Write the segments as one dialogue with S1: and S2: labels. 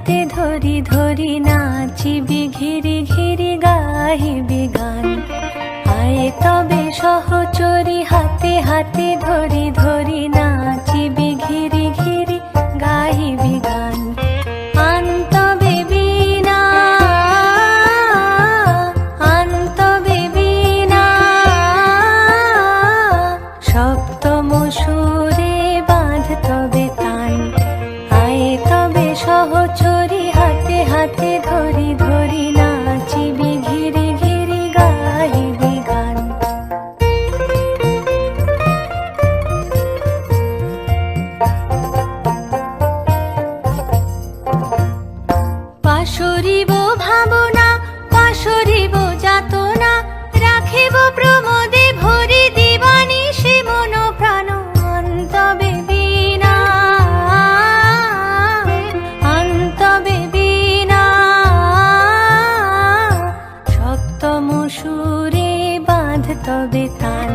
S1: হাতে ধরি ধরি নাচিবি ঘিরি ঘিরি গাহিবি গান। আয় তবে সহচরি হাতে হাতে ধরি ধরি নাচিবি ঘিরি ঘিরি গাহিবি গান। আনতবে বীণা আনতবে বীণা সপ্তম সুরে বাঁধতবে তান। আয় তবে সহচরি হাতে হাতে ধরি ধরি নাচিবি ঘিরি ঘিরি গাহিবি গান। পাশরিব ভাবনা পাশরিব যাতনা রাখিব প্রমোদে ভরি দিবানিশি মন প্রাণ। আনতবে বীণা আনতবে বীণা সপ্তম সুরে বাঁধতবে তান।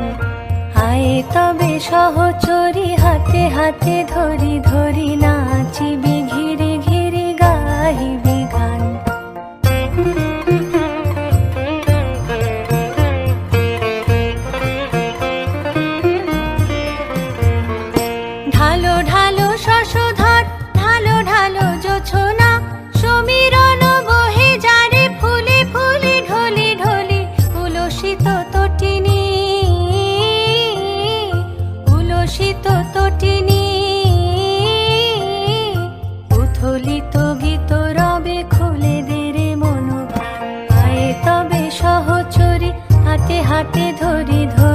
S1: আয় তবে সহচরি হাতে হাতে ধরি ধরি নাচিবি ঘিরি ঘিরি গাহিবি গান। ঢালো ঢালো শশধর ঢালো ঢালো জোছনা সমীরণ বহে যারে ফুলে ফুলে ঢলি ঢলি। উলসিত তটিনী উলসিত তটিনী উথলিত গীত রবে খুলে দেরে মন। আয় তবে সহচরি হাতে হাতে ধরি ধরি